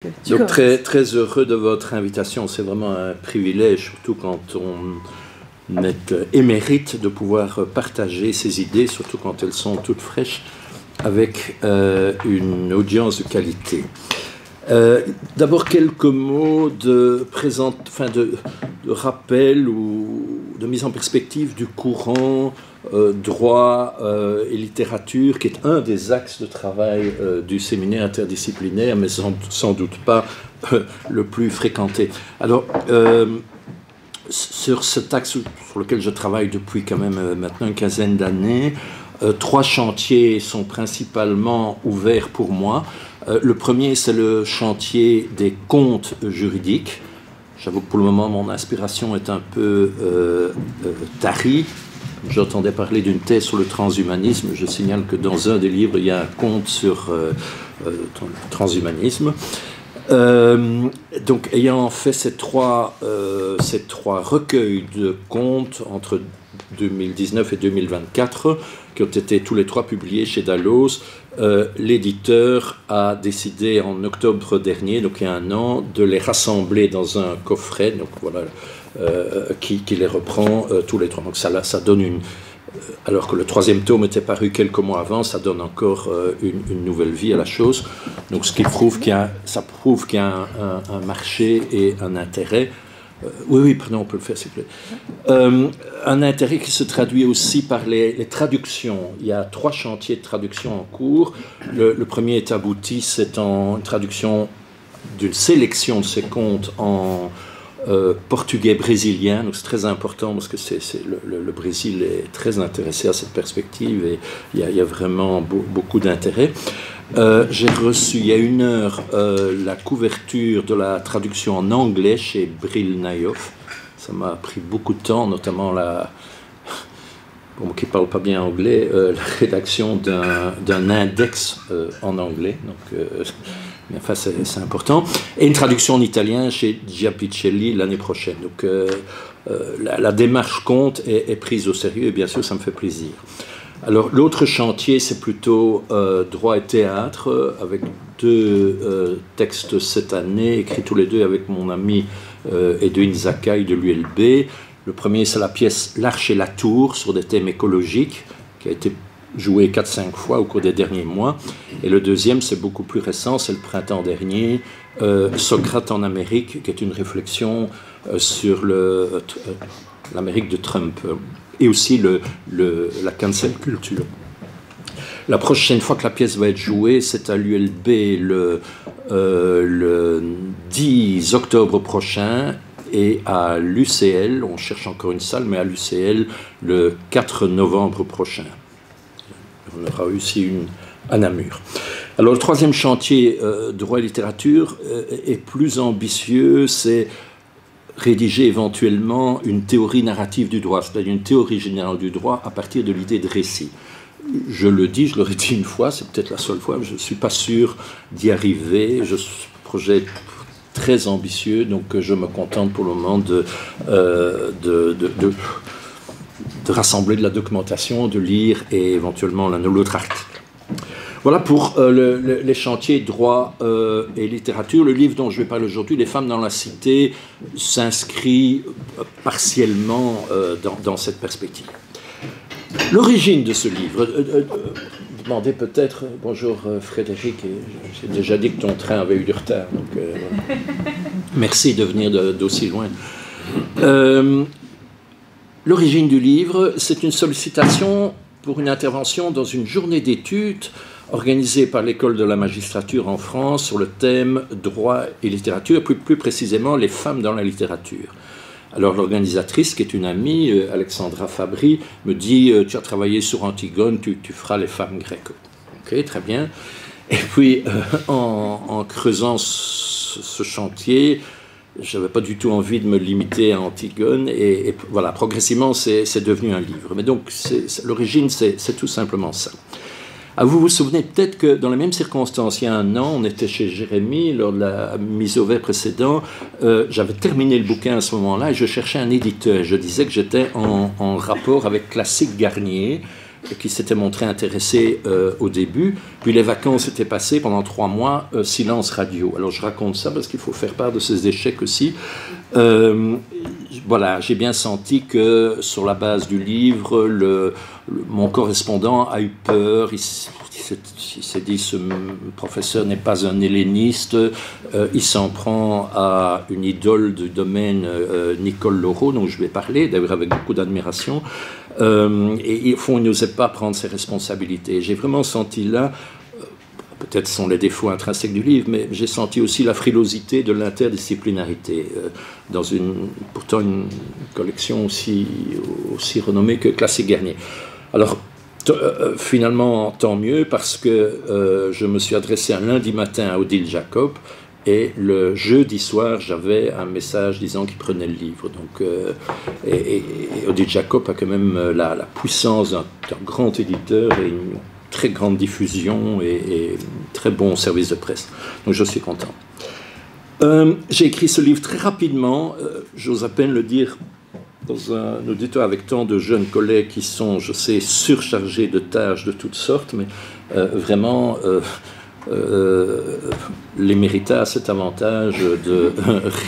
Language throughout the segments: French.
Donc très, très heureux de votre invitation, c'est vraiment un privilège, surtout quand on est émérite de pouvoir partager ces idées, surtout quand elles sont toutes fraîches, avec une audience de qualité. D'abord quelques mots de rappel ou de mise en perspective du courant droit et littérature, qui est un des axes de travail du séminaire interdisciplinaire, mais sans doute pas le plus fréquenté. Alors, sur cet axe sur lequel je travaille depuis quand même maintenant une quinzaine d'années, trois chantiers sont principalement ouverts pour moi. Le premier, c'est le chantier des contes juridiques. J'avoue que pour le moment, mon inspiration est un peu tarie. J'entendais parler d'une thèse sur le transhumanisme. Je signale que dans un des livres, il y a un conte sur le transhumanisme. Donc, ayant fait ces trois recueils de contes entre 2019 et 2024, qui ont été tous les trois publiés chez Dalloz, l'éditeur a décidé en octobre dernier, donc il y a un an, de les rassembler dans un coffret, donc voilà, qui les reprend tous les trois. Donc ça donne une... Alors que le troisième tome était paru quelques mois avant, ça donne encore une nouvelle vie à la chose. Donc ce qui prouve qu'il y a, ça prouve qu'il y a un marché et un intérêt. Oui, pardon, on peut le faire, s'il vous plaît. Un intérêt qui se traduit aussi par les traductions. Il y a trois chantiers de traduction en cours. Le premier est abouti, c'est une traduction d'une sélection de ces contes en portugais brésilien. Donc c'est très important parce que le Brésil est très intéressé à cette perspective et il y a vraiment beaucoup d'intérêt. J'ai reçu il y a une heure la couverture de la traduction en anglais chez Bril Nayof. Ça m'a pris beaucoup de temps, notamment pour moi qui ne parle pas bien anglais, la rédaction d'un index en anglais. Donc, mais enfin, c'est important. Et une traduction en italien chez Giapicelli l'année prochaine. Donc la démarche compte est prise au sérieux et bien sûr, ça me fait plaisir. Alors, l'autre chantier, c'est plutôt droit et théâtre, avec deux textes cette année, écrits tous les deux avec mon ami Edwin Zakai de l'ULB. Le premier, c'est la pièce L'Arche et la Tour, sur des thèmes écologiques, qui a été jouée 4-5 fois au cours des derniers mois. Et le deuxième, c'est beaucoup plus récent, c'est le printemps dernier, Socrate en Amérique, qui est une réflexion sur l'Amérique de Trump. Et aussi la cancel culture. La prochaine fois que la pièce va être jouée, c'est à l'ULB le 10 octobre prochain et à l'UCL, on cherche encore une salle, mais à l'UCL le 4 novembre prochain. On aura aussi une à Namur. Alors le troisième chantier, droit et littérature, est plus ambitieux, c'est rédiger éventuellement une théorie narrative du droit, c'est-à-dire une théorie générale du droit à partir de l'idée de récit. Je l'aurais dit une fois, c'est peut-être la seule fois, mais je ne suis pas sûr d'y arriver. Ce projet est très ambitieux, donc je me contente pour le moment de rassembler de la documentation, de lire et éventuellement l'un ou l'autre article. Voilà pour les chantiers droit et littérature. Le livre dont je vais parler aujourd'hui, Les femmes dans la cité, s'inscrit partiellement dans cette perspective. L'origine de ce livre, vous demandez peut-être, bonjour Frédéric, j'ai déjà dit que ton train avait eu du retard, donc merci de venir d'aussi loin. L'origine du livre, c'est une sollicitation pour une intervention dans une journée d'études organisée par l'École de la magistrature en France sur le thème droit et littérature, plus précisément les femmes dans la littérature. Alors l'organisatrice, qui est une amie, Alexandra Fabry, me dit « Tu as travaillé sur Antigone, tu feras les femmes grecques. » Ok, très bien. Et puis, en creusant ce chantier, je n'avais pas du tout envie de me limiter à Antigone. Et voilà, progressivement, c'est devenu un livre. Mais donc, l'origine, c'est tout simplement ça. Ah, vous vous souvenez peut-être que dans les mêmes circonstances, il y a un an, on était chez Jérémy, lors de la mise au vert précédente, j'avais terminé le bouquin à ce moment-là et je cherchais un éditeur. Je disais que j'étais en rapport avec Classique Garnier, qui s'était montré intéressé au début. Puis les vacances étaient passées pendant 3 mois, silence radio. Alors je raconte ça parce qu'il faut faire part de ces échecs aussi. Voilà, j'ai bien senti que sur la base du livre, mon correspondant a eu peur. Il s'est dit, ce professeur n'est pas un helléniste. Il s'en prend à une idole du domaine, Nicole Laureau, dont je vais parler, d'ailleurs avec beaucoup d'admiration. Et au fond, il n'osait pas prendre ses responsabilités. J'ai vraiment senti là, peut-être ce sont les défauts intrinsèques du livre, mais j'ai senti aussi la frilosité de l'interdisciplinarité dans pourtant une collection aussi renommée que Classique Garnier. Alors, finalement, tant mieux, parce que je me suis adressé un lundi matin à Odile Jacob, et le jeudi soir, j'avais un message disant qu'il prenait le livre. Donc, et Odile Jacob a quand même la puissance d'un grand éditeur et une très grande diffusion et très bon service de presse. Donc je suis content. J'ai écrit ce livre très rapidement, j'ose à peine le dire dans un auditoire avec tant de jeunes collègues qui sont, je sais, surchargés de tâches de toutes sortes, mais vraiment l'Éméritat a cet avantage de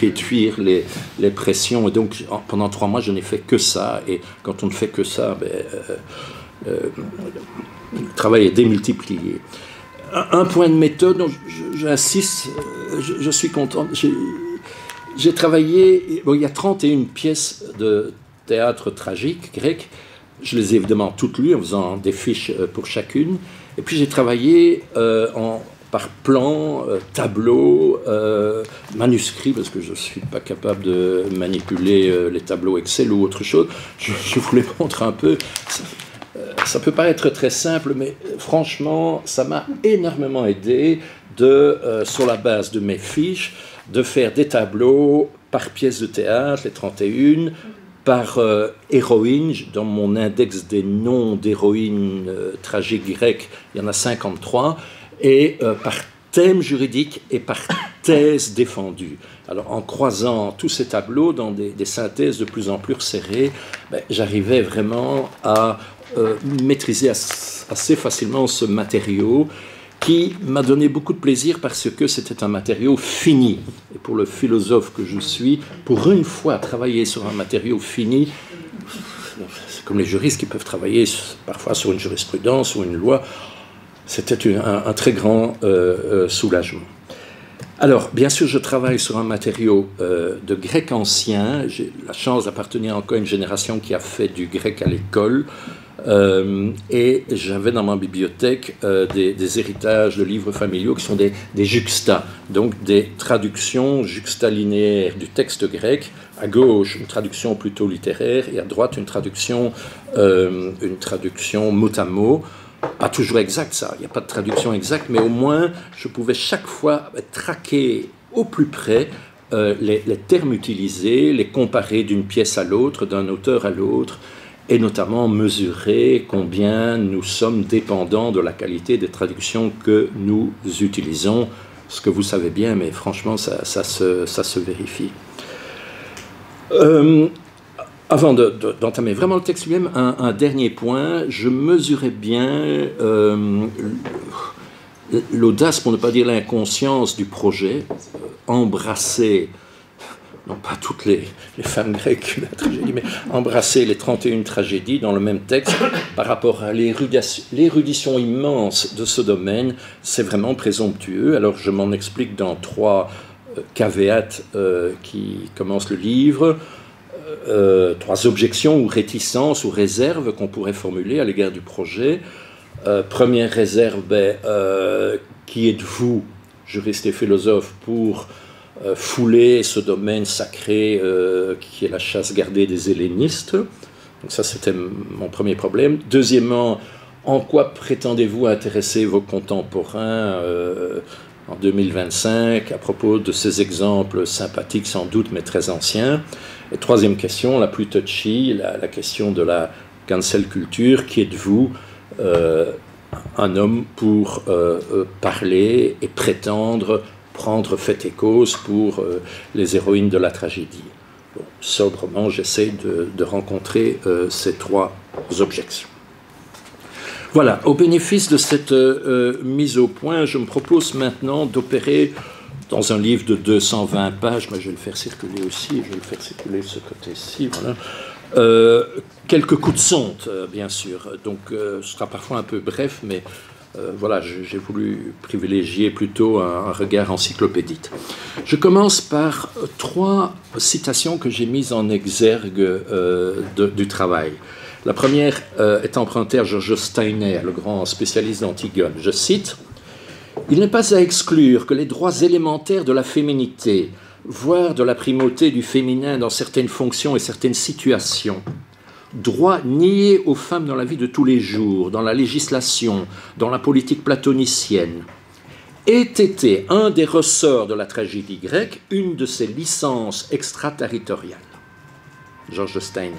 réduire les pressions. Et donc pendant 3 mois, je n'ai fait que ça. Et quand on ne fait que ça, le travail est démultiplié. Un point de méthode, dont j'insiste, je suis content. J'ai travaillé, il y a 31 pièces de théâtre tragique grec. Je les ai évidemment toutes lues en faisant des fiches pour chacune. Et puis j'ai travaillé par plan, tableau, manuscrit, parce que je ne suis pas capable de manipuler les tableaux Excel ou autre chose. Je voulais montrer un peu. Ça peut paraître très simple, mais franchement, ça m'a énormément aidé sur la base de mes fiches, de faire des tableaux par pièce de théâtre, les 31, par héroïne. Dans mon index des noms d'héroïnes tragiques grecques, il y en a 53, et par thème juridique et par thèse défendue. Alors, en croisant tous ces tableaux dans des synthèses de plus en plus resserrées, j'arrivais vraiment à maîtriser assez facilement ce matériau qui m'a donné beaucoup de plaisir parce que c'était un matériau fini. Et pour le philosophe que je suis, pour une fois travailler sur un matériau fini, c'est comme les juristes qui peuvent travailler parfois sur une jurisprudence ou une loi, c'était un très grand soulagement. Alors, bien sûr, je travaille sur un matériau de grec ancien. J'ai la chance d'appartenir encore à une génération qui a fait du grec à l'école. Et j'avais dans ma bibliothèque des héritages de livres familiaux qui sont des juxtas, donc des traductions juxtalinéaires du texte grec. À gauche, une traduction plutôt littéraire, et à droite, une traduction mot à mot. Pas toujours exact, ça, il n'y a pas de traduction exacte, mais au moins, je pouvais chaque fois traquer au plus près les termes utilisés, les comparer d'une pièce à l'autre, d'un auteur à l'autre, et notamment mesurer combien nous sommes dépendants de la qualité des traductions que nous utilisons, ce que vous savez bien, mais franchement, ça se vérifie. Avant d'entamer vraiment le texte lui-même, un dernier point, je mesurais bien l'audace, pour ne pas dire l'inconscience du projet, embrasser, non pas toutes les femmes grecques de la tragédie, mais embrasser les 31 tragédies dans le même texte par rapport à l'érudition immense de ce domaine, c'est vraiment présomptueux. Alors je m'en explique dans 3 caveats qui commencent le livre. 3 objections ou réticences ou réserves qu'on pourrait formuler à l'égard du projet. Première réserve, qui êtes-vous, juriste et philosophe, pour fouler ce domaine sacré qui est la chasse gardée des hellénistes? Donc ça, c'était mon premier problème. Deuxièmement, en quoi prétendez-vous intéresser vos contemporains en 2025 à propos de ces exemples sympathiques sans doute, mais très anciens? Et troisième question, la plus touchy, la question de la cancel culture. Qui êtes-vous, un homme, pour parler et prétendre prendre fait et cause pour les héroïnes de la tragédie? Bon, sobrement, j'essaie de rencontrer ces 3 objections. Voilà, au bénéfice de cette mise au point, je me propose maintenant d'opérer dans un livre de 220 pages, mais je vais le faire circuler aussi, je vais le faire circuler de ce côté-ci, voilà. Quelques coups de sonde, bien sûr, donc ce sera parfois un peu bref, mais voilà, j'ai voulu privilégier plutôt un regard encyclopédique. Je commence par 3 citations que j'ai mises en exergue du travail. La première est empruntée à George Steiner, le grand spécialiste d'Antigone. Je cite « Il n'est pas à exclure que les droits élémentaires de la féminité, voire de la primauté du féminin dans certaines fonctions et certaines situations, droits niés aux femmes dans la vie de tous les jours, dans la législation, dans la politique platonicienne, aient été un des ressorts de la tragédie grecque, une de ses licences extraterritoriales. » George Steiner.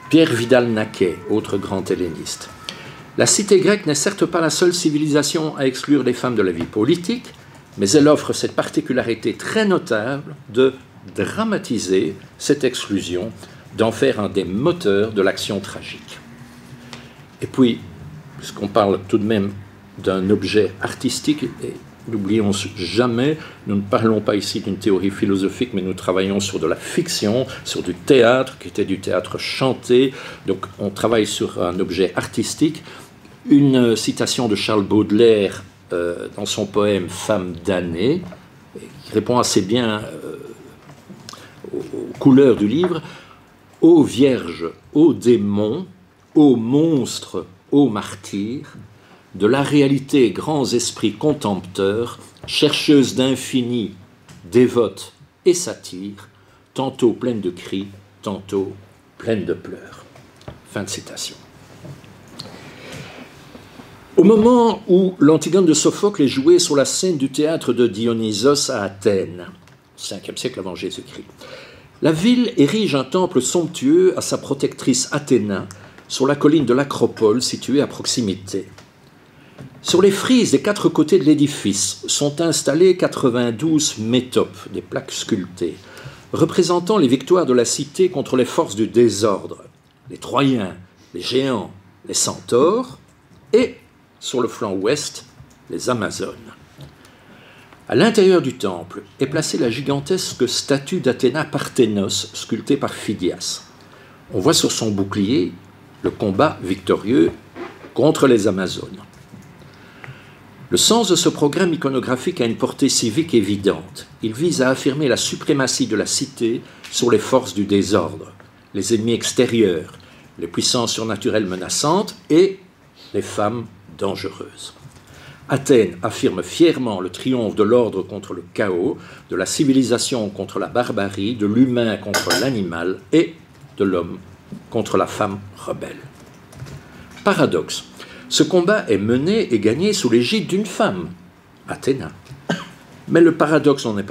Pierre Vidal-Naquet, autre grand helléniste. La cité grecque n'est certes pas la seule civilisation à exclure les femmes de la vie politique, mais elle offre cette particularité très notable de dramatiser cette exclusion, d'en faire un des moteurs de l'action tragique. Et puis, puisqu'on parle tout de même d'un objet artistique, et n'oublions jamais, nous ne parlons pas ici d'une théorie philosophique, mais nous travaillons sur de la fiction, sur du théâtre, qui était du théâtre chanté, donc on travaille sur un objet artistique. Une citation de Charles Baudelaire dans son poème « Femme damnée », qui répond assez bien aux couleurs du livre. « Ô Vierge, ô démons, ô monstres, ô martyrs, de la réalité grands esprits contempteurs, chercheuses d'infini, dévotes et satires, tantôt pleines de cris, tantôt pleines de pleurs. » Fin de citation. Au moment où l'Antigone de Sophocle est jouée sur la scène du théâtre de Dionysos à Athènes, 5e siècle avant Jésus-Christ, la ville érige un temple somptueux à sa protectrice Athéna sur la colline de l'Acropole située à proximité. Sur les frises des 4 côtés de l'édifice sont installés 92 métopes, des plaques sculptées, représentant les victoires de la cité contre les forces du désordre, les Troyens, les Géants, les Centaures, et, sur le flanc ouest, les Amazones. À l'intérieur du temple est placée la gigantesque statue d'Athéna Parthénos, sculptée par Phidias. On voit sur son bouclier le combat victorieux contre les Amazones. Le sens de ce programme iconographique a une portée civique évidente. Il vise à affirmer la suprématie de la cité sur les forces du désordre, les ennemis extérieurs, les puissances surnaturelles menaçantes et les femmes dangereuses. Athènes affirme fièrement le triomphe de l'ordre contre le chaos, de la civilisation contre la barbarie, de l'humain contre l'animal et de l'homme contre la femme rebelle. Paradoxe. Ce combat est mené et gagné sous l'égide d'une femme, Athéna. Mais le paradoxe n'en est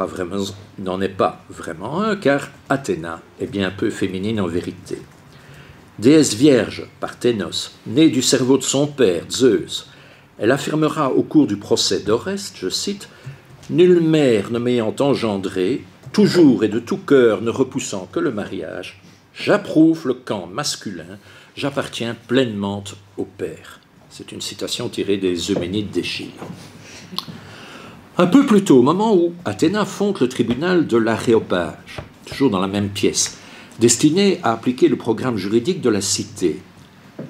pas vraiment un, car Athéna est bien peu féminine en vérité. Déesse vierge, Parthénos, née du cerveau de son père, Zeus, elle affirmera au cours du procès d'Oreste, je cite, « Nulle mère ne m'ayant engendré, toujours et de tout cœur ne repoussant que le mariage, j'approuve le camp masculin, j'appartiens pleinement au père. » C'est une citation tirée des Euménides d'Échille. Un peu plus tôt, au moment où Athéna fonde le tribunal de l'Aréopage, toujours dans la même pièce, destiné à appliquer le programme juridique de la cité,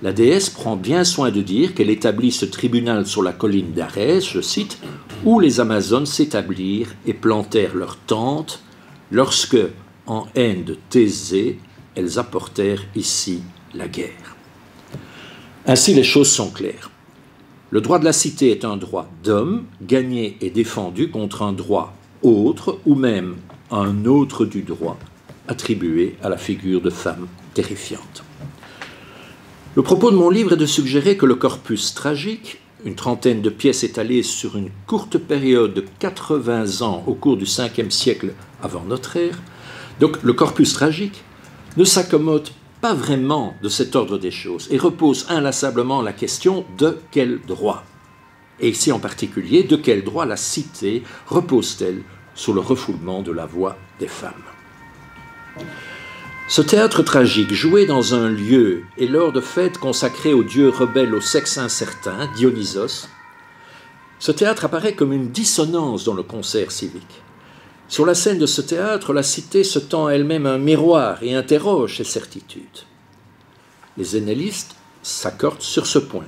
la déesse prend bien soin de dire qu'elle établit ce tribunal sur la colline d'Arès, je cite, où les Amazones s'établirent et plantèrent leurs tentes, lorsque, en haine de Thésée, elles apportèrent ici la guerre. Ainsi, les choses sont claires. Le droit de la cité est un droit d'homme, gagné et défendu contre un droit autre, ou même un autre du droit, attribué à la figure de femme terrifiante. Le propos de mon livre est de suggérer que le corpus tragique, une trentaine de pièces étalées sur une courte période de 80 ans au cours du 5e siècle avant notre ère, donc le corpus tragique ne s'accommode pas vraiment de cet ordre des choses et repose inlassablement la question de quel droit. Et ici en particulier, de quel droit la cité repose-t-elle sur le refoulement de la voix des femmes. Ce théâtre tragique, joué dans un lieu et lors de fêtes consacrées au dieu rebelle au sexe incertain, Dionysos, ce théâtre apparaît comme une dissonance dans le concert civique. Sur la scène de ce théâtre, la cité se tend elle-même un miroir et interroge ses certitudes. Les annalistes s'accordent sur ce point.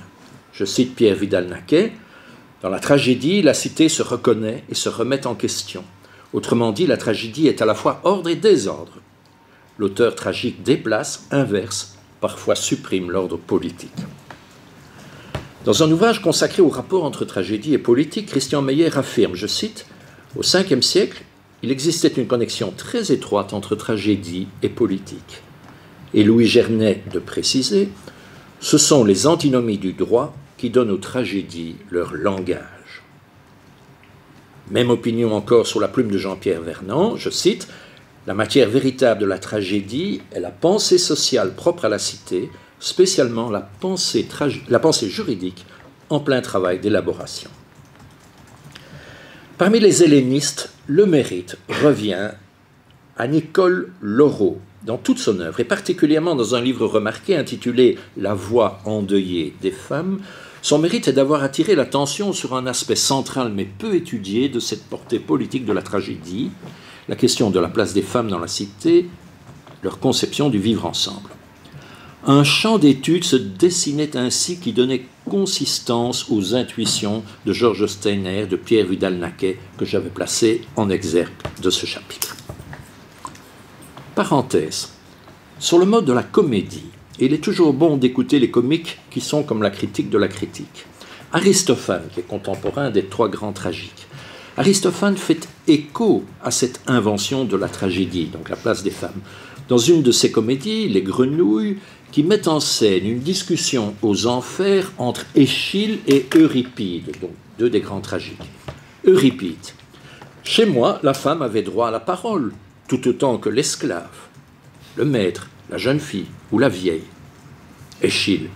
Je cite Pierre Vidal-Naquet, « Dans la tragédie, la cité se reconnaît et se remet en question. Autrement dit, la tragédie est à la fois ordre et désordre. L'auteur tragique déplace, inverse, parfois supprime l'ordre politique. » Dans un ouvrage consacré au rapport entre tragédie et politique, Christian Meyer affirme, je cite, « Au Ve siècle, il existait une connexion très étroite entre tragédie et politique. » Et Louis Gernet de préciser, « Ce sont les antinomies du droit qui donnent aux tragédies leur langage. » Même opinion encore sur la plume de Jean-Pierre Vernant, je cite, « La matière véritable de la tragédie est la pensée sociale propre à la cité, spécialement la pensée juridique en plein travail d'élaboration. » Parmi les hellénistes, le mérite revient à Nicole Laureau dans toute son œuvre, et particulièrement dans un livre remarqué intitulé « La voix endeuillée des femmes », son mérite est d'avoir attiré l'attention sur un aspect central mais peu étudié de cette portée politique de la tragédie, la question de la place des femmes dans la cité, leur conception du vivre ensemble. Un champ d'études se dessinait ainsi qui donnait consistance aux intuitions de Georges Steiner, de Pierre Vidal-Naquet, que j'avais placé en exergue de ce chapitre. Parenthèse. Sur le mode de la comédie, il est toujours bon d'écouter les comiques qui sont comme la critique de la critique. Aristophane, qui est contemporain des trois grands tragiques, Aristophane fait écho à cette invention de la tragédie, donc la place des femmes, dans une de ses comédies, Les Grenouilles, qui met en scène une discussion aux enfers entre Échille et Euripide, donc deux des grands tragiques. Euripide. Chez moi, la femme avait droit à la parole, tout autant que l'esclave, le maître, la jeune fille ou la vieille. Échille.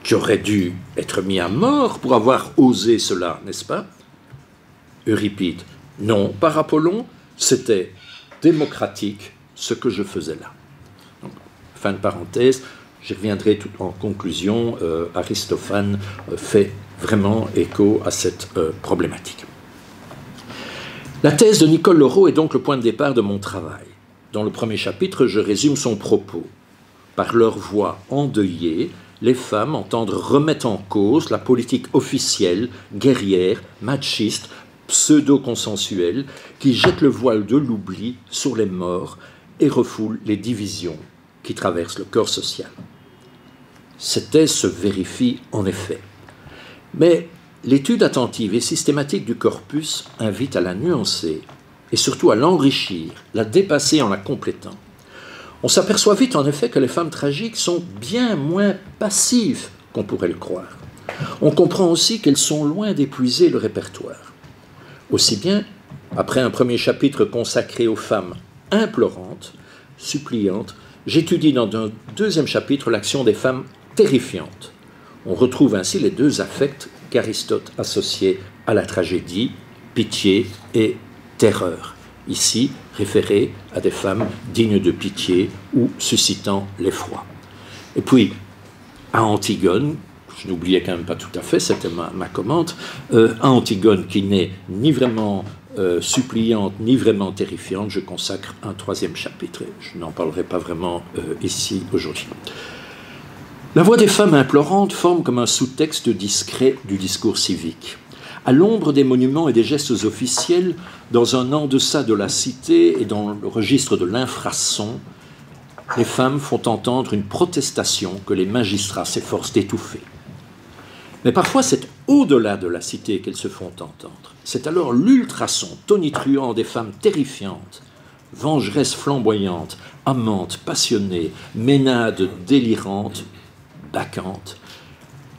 Tu aurais dû être mis à mort pour avoir osé cela, n'est-ce pas? Euripide. Non, par Apollon, c'était démocratique ce que je faisais là. Donc, fin de parenthèse. J'y reviendrai tout en conclusion. Aristophane fait vraiment écho à cette problématique. La thèse de Nicole Laureau est donc le point de départ de mon travail. Dans le premier chapitre, je résume son propos. Par leur voix endeuillée, les femmes entendent remettre en cause la politique officielle, guerrière, machiste, pseudo-consensuelle, qui jette le voile de l'oubli sur les morts et refoule les divisions qui traversent le corps social. Cette thèse se vérifie en effet. Mais l'étude attentive et systématique du corpus invite à la nuancer et surtout à l'enrichir, la dépasser en la complétant. On s'aperçoit vite en effet que les femmes tragiques sont bien moins passives qu'on pourrait le croire. On comprend aussi qu'elles sont loin d'épuiser le répertoire. Aussi bien, après un premier chapitre consacré aux femmes implorantes, suppliantes, j'étudie dans un deuxième chapitre l'action des femmes terrifiantes. On retrouve ainsi les deux affects qu'Aristote associait à la tragédie, pitié et terreur. Ici, référé à des femmes dignes de pitié ou suscitant l'effroi. Et puis, à Antigone, je n'oubliais quand même pas tout à fait, c'était ma commente, à Antigone qui n'est ni vraiment suppliante ni vraiment terrifiante, je consacre un troisième chapitre. Je n'en parlerai pas vraiment ici aujourd'hui. La voix des femmes implorantes forme comme un sous-texte discret du discours civique. À l'ombre des monuments et des gestes officiels, dans un en-deçà de la cité et dans le registre de l'infrason, les femmes font entendre une protestation que les magistrats s'efforcent d'étouffer. Mais parfois, c'est au-delà de la cité qu'elles se font entendre. C'est alors l'ultrason tonitruant des femmes terrifiantes, vengeresses flamboyantes, amantes, passionnées, ménades délirantes, bacchantes.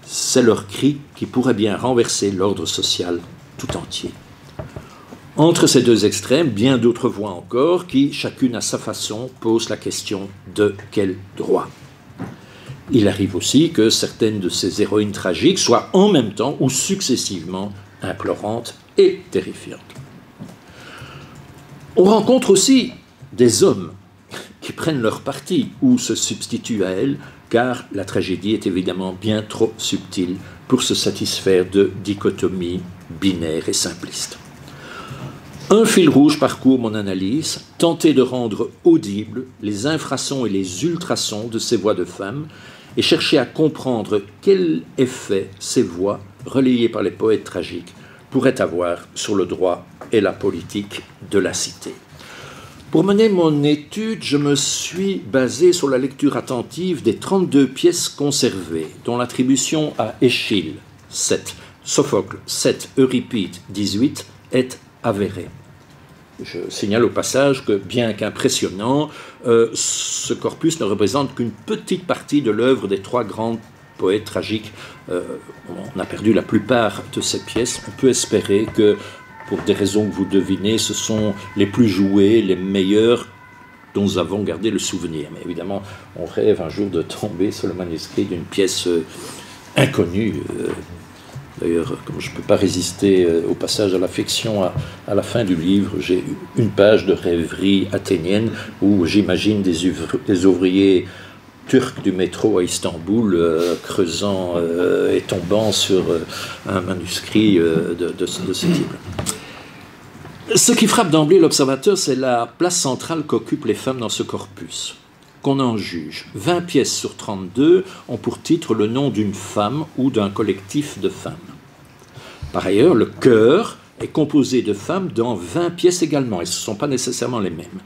C'est leur cri qui pourrait bien renverser l'ordre social tout entier. Entre ces deux extrêmes, bien d'autres voix encore qui, chacune à sa façon, posent la question de quel droit. Il arrive aussi que certaines de ces héroïnes tragiques soient en même temps ou successivement implorantes et terrifiantes. On rencontre aussi des hommes qui prennent leur parti ou se substituent à elle, car la tragédie est évidemment bien trop subtile pour se satisfaire de dichotomies binaires et simplistes. Un fil rouge parcourt mon analyse, tenter de rendre audibles les infrasons et les ultrasons de ces voix de femmes et chercher à comprendre quel effet ces voix, relayées par les poètes tragiques, pourraient avoir sur le droit et la politique de la cité. Pour mener mon étude, je me suis basé sur la lecture attentive des 32 pièces conservées, dont l'attribution à Échille, 7, Sophocle, 7, Euripide, 18, est avérée. Je signale au passage que, bien qu'impressionnant, ce corpus ne représente qu'une petite partie de l'œuvre des 3 grands poètes tragiques. On a perdu la plupart de ces pièces. On peut espérer que, pour des raisons que vous devinez, ce sont les plus jouées, les meilleures dont nous avons gardé le souvenir. Mais évidemment, on rêve un jour de tomber sur le manuscrit d'une pièce inconnue. D'ailleurs, comme je ne peux pas résister au passage à l'affection à la fin du livre, j'ai une page de rêverie athénienne où j'imagine des ouvriers turcs du métro à Istanbul creusant et tombant sur un manuscrit de ce type. Ce qui frappe d'emblée l'observateur, c'est la place centrale qu'occupent les femmes dans ce corpus. Qu'on en juge. 20 pièces sur 32 ont pour titre le nom d'une femme ou d'un collectif de femmes. Par ailleurs, le chœur est composé de femmes dans 20 pièces également, et ce ne sont pas nécessairement les mêmes.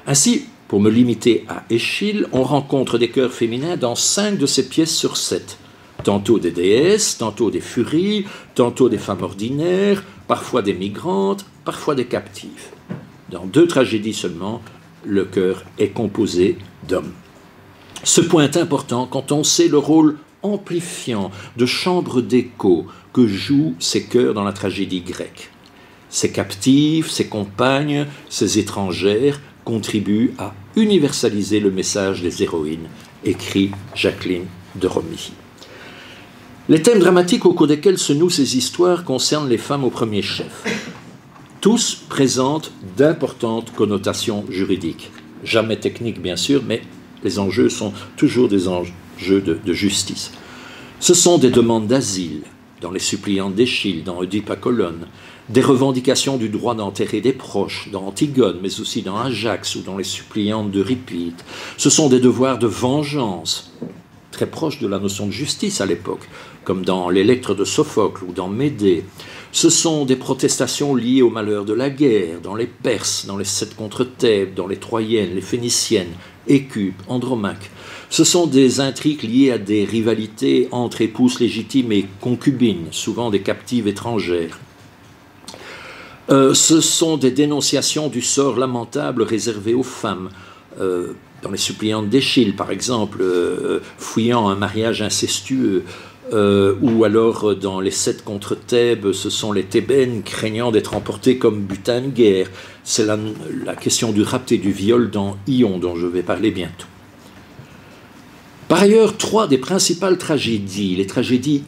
Ainsi, pour me limiter à Échille, on rencontre des chœurs féminins dans 5 de ces pièces sur 7. Tantôt des déesses, tantôt des furies, tantôt des femmes ordinaires, parfois des migrantes, parfois des captives. Dans 2 tragédies seulement, le chœur est composé d'hommes. Ce point est important quand on sait le rôle amplifiant de chambre d'écho que jouent ces chœurs dans la tragédie grecque. Ces captives, ces compagnes, ces étrangères contribuent à universaliser le message des héroïnes, écrit Jacqueline de Romy. Les thèmes dramatiques au cours desquels se nouent ces histoires concernent les femmes au premier chef. Tous présentent d'importantes connotations juridiques. Jamais techniques, bien sûr, mais les enjeux sont toujours des enjeux de justice. Ce sont des demandes d'asile, dans les suppliantes d'Échille, dans Oedipe à Colonne, des revendications du droit d'enterrer des proches, dans Antigone, mais aussi dans Ajax ou dans les suppliantes d'Euripide. Ce sont des devoirs de vengeance, très proches de la notion de justice à l'époque, comme dans l'Électre de Sophocle ou dans Médée. Ce sont des protestations liées au malheur de la guerre, dans les Perses, dans les 7 contre Thèbes, dans les Troyennes, les Phéniciennes, Écupe, Andromaque. Ce sont des intrigues liées à des rivalités entre épouses légitimes et concubines, souvent des captives étrangères. Ce sont des dénonciations du sort lamentable réservé aux femmes. Dans les suppliantes d'Échille, par exemple, fuyant un mariage incestueux, ou alors dans les 7 contre Thèbes, ce sont les Thébaines craignant d'être emportées comme butin de guerre. C'est la question du rapt et du viol dans Ion, dont je vais parler bientôt. Par ailleurs, 3 des principales tragédies, les tragédies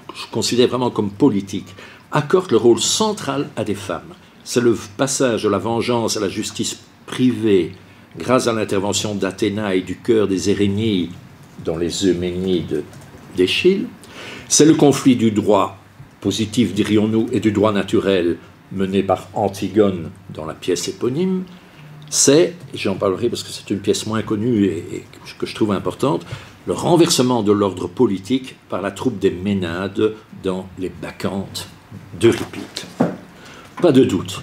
que je considère vraiment comme politiques, accordent le rôle central à des femmes. C'est le passage de la vengeance à la justice privée, grâce à l'intervention d'Athéna et du chœur des Érénies dans les Euménides d'Échille. C'est le conflit du droit positif, dirions-nous, et du droit naturel mené par Antigone dans la pièce éponyme. C'est, j'en parlerai parce que c'est une pièce moins connue et que je trouve importante, le renversement de l'ordre politique par la troupe des Ménades dans les Bacchantes d'Euripide. Pas de doute,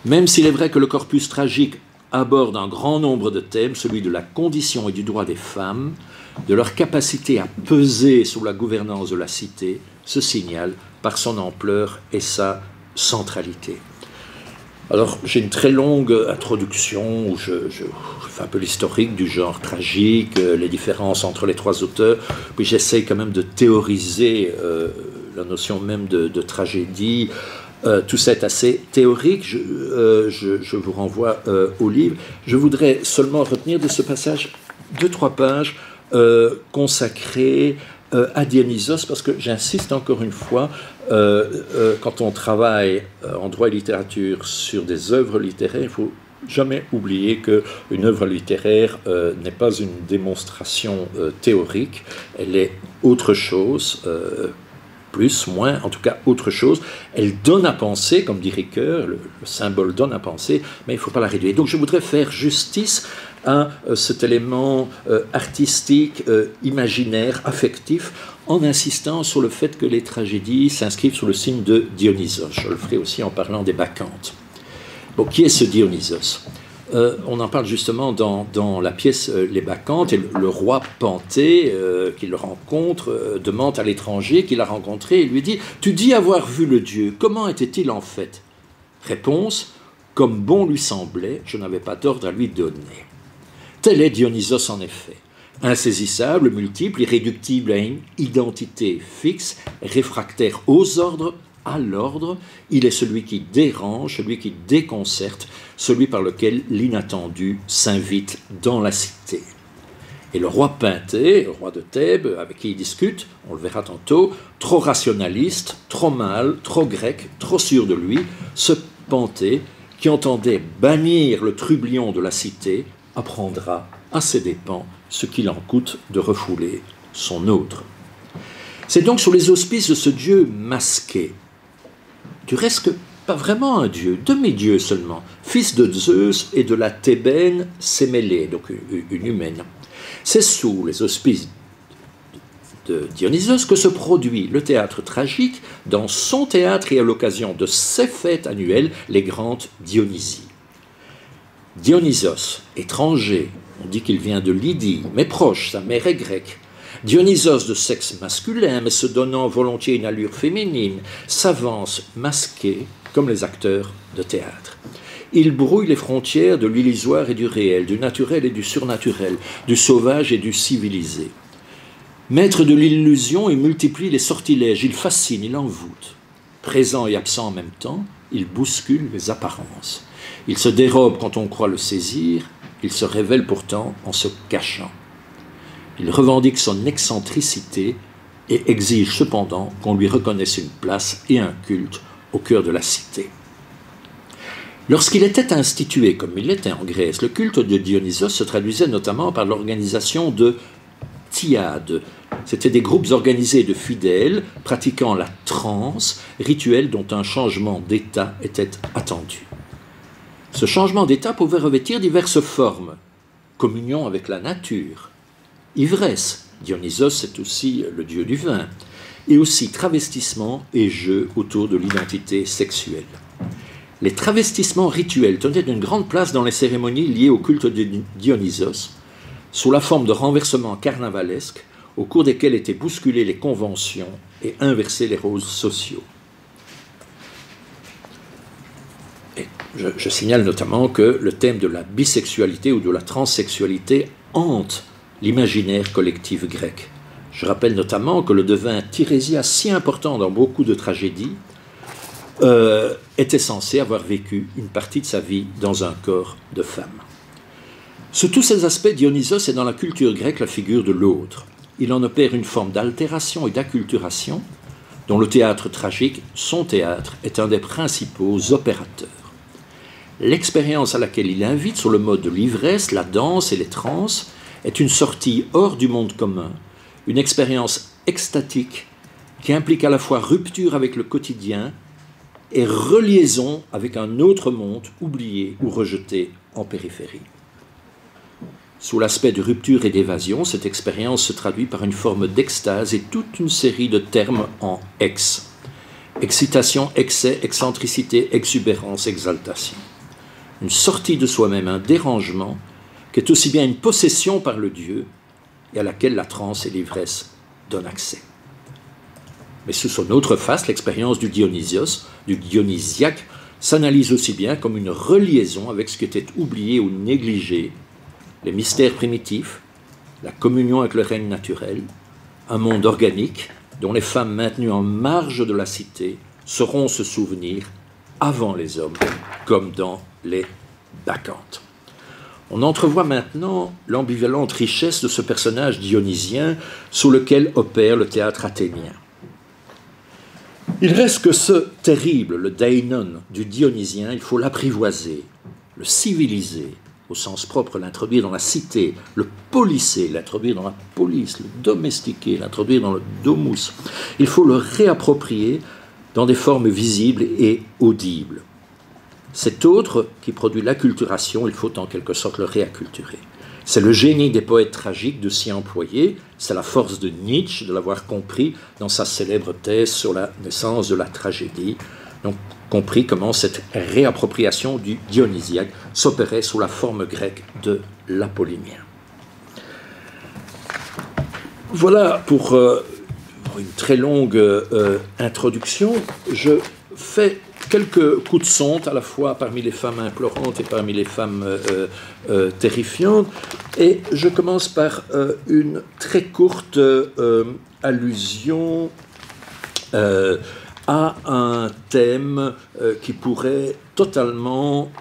même s'il est vrai que le corpus tragique aborde un grand nombre de thèmes, celui de la condition et du droit des femmes, de leur capacité à peser sur la gouvernance de la cité, se signale par son ampleur et sa centralité. Alors, j'ai une très longue introduction où je fais un peu l'historique du genre tragique, les différences entre les 3 auteurs, puis j'essaye quand même de théoriser la notion même de tragédie. Tout ça est assez théorique, je vous renvoie au livre. Je voudrais seulement retenir de ce passage 2-3 pages consacrées à Dionysos, parce que j'insiste encore une fois, quand on travaille en droit et littérature sur des œuvres littéraires, il faut jamais oublier qu'une œuvre littéraire n'est pas une démonstration théorique, elle est autre chose, plus, moins, en tout cas autre chose. Elle donne à penser, comme dit Ricoeur, le symbole donne à penser, mais il ne faut pas la réduire. Donc je voudrais faire justice à cet élément artistique, imaginaire, affectif, en insistant sur le fait que les tragédies s'inscrivent sous le signe de Dionysos. Je le ferai aussi en parlant des Bacchantes. Bon, qui est ce Dionysos ? On en parle justement dans la pièce Les Bacchantes, et le roi Panthée, qui le rencontre, demande à l'étranger qui l'a rencontré et lui dit « Tu dis avoir vu le dieu, comment était-il en fait ?» Réponse « Comme bon lui semblait, je n'avais pas d'ordre à lui donner. » Tel est Dionysos en effet, insaisissable, multiple, irréductible à une identité fixe, réfractaire aux ordres, à l'ordre, il est celui qui dérange, celui qui déconcerte, celui par lequel l'inattendu s'invite dans la cité. Et le roi Panthée, le roi de Thèbes, avec qui il discute, on le verra tantôt, trop rationaliste, trop mâle, trop grec, trop sûr de lui, ce Panthée, qui entendait bannir le trublion de la cité, apprendra à ses dépens ce qu'il en coûte de refouler son autre. C'est donc sous les auspices de ce dieu masqué, du reste pas vraiment un dieu, demi-dieu seulement, fils de Zeus et de la Thébène Sémélé, donc une humaine. C'est sous les auspices de Dionysos que se produit le théâtre tragique dans son théâtre et à l'occasion de ses fêtes annuelles, les grandes Dionysies. Dionysos, étranger, on dit qu'il vient de Lydie, mais proche, sa mère est grecque. Dionysos de sexe masculin, mais se donnant volontiers une allure féminine, s'avance masqué comme les acteurs de théâtre. Il brouille les frontières de l'illusoire et du réel, du naturel et du surnaturel, du sauvage et du civilisé. Maître de l'illusion, il multiplie les sortilèges, il fascine, il envoûte. Présent et absent en même temps, il bouscule les apparences. Il se dérobe quand on croit le saisir, il se révèle pourtant en se cachant. Il revendique son excentricité et exige cependant qu'on lui reconnaisse une place et un culte au cœur de la cité. Lorsqu'il était institué, comme il l'était en Grèce, le culte de Dionysos se traduisait notamment par l'organisation de thyades. C'étaient des groupes organisés de fidèles pratiquant la transe, rituel dont un changement d'état était attendu. Ce changement d'état pouvait revêtir diverses formes. Communion avec la nature, ivresse, Dionysos est aussi le dieu du vin, et aussi travestissement et jeu autour de l'identité sexuelle. Les travestissements rituels tenaient une grande place dans les cérémonies liées au culte de Dionysos, sous la forme de renversements carnavalesques, au cours desquels étaient bousculées les conventions et inversés les rôles sociaux. Et je signale notamment que le thème de la bisexualité ou de la transsexualité hante l'imaginaire collectif grec. Je rappelle notamment que le devin Tirésias, si important dans beaucoup de tragédies, était censé avoir vécu une partie de sa vie dans un corps de femme. Sous tous ces aspects, Dionysos est dans la culture grecque la figure de l'autre. Il en opère une forme d'altération et d'acculturation dont le théâtre tragique, son théâtre, est un des principaux opérateurs. L'expérience à laquelle il invite sur le mode de l'ivresse, la danse et les transes est une sortie hors du monde commun, une expérience extatique qui implique à la fois rupture avec le quotidien et reliaison avec un autre monde oublié ou rejeté en périphérie. Sous l'aspect de rupture et d'évasion, cette expérience se traduit par une forme d'extase et toute une série de termes en ex. Excitation, excès, excentricité, exubérance, exaltation. Une sortie de soi-même, un dérangement, qui est aussi bien une possession par le Dieu et à laquelle la transe et l'ivresse donnent accès. Mais sous son autre face, l'expérience du Dionysos, du dionysiaque, s'analyse aussi bien comme une reliaison avec ce qui était oublié ou négligé, les mystères primitifs, la communion avec le règne naturel, un monde organique dont les femmes maintenues en marge de la cité sauront se souvenir avant les hommes, comme dans les Bacchantes. On entrevoit maintenant l'ambivalente richesse de ce personnage dionysien sous lequel opère le théâtre athénien. Il reste que ce terrible, le Deinon du Dionysien, il faut l'apprivoiser, le civiliser, au sens propre, l'introduire dans la cité, le polisser, l'introduire dans la police, le domestiquer, l'introduire dans le domus. Il faut le réapproprier dans des formes visibles et audibles. Cet autre qui produit l'acculturation, il faut en quelque sorte le réacculturer. C'est le génie des poètes tragiques de s'y employer, c'est la force de Nietzsche de l'avoir compris dans sa célèbre thèse sur la naissance de la tragédie, donc compris comment cette réappropriation du dionysiaque s'opérait sous la forme grecque de l'apollinien. Voilà pour une très longue introduction. Je fais quelques coups de sonde à la fois parmi les femmes implorantes et parmi les femmes terrifiantes. Et je commence par une très courte allusion à un thème qui pourrait totalement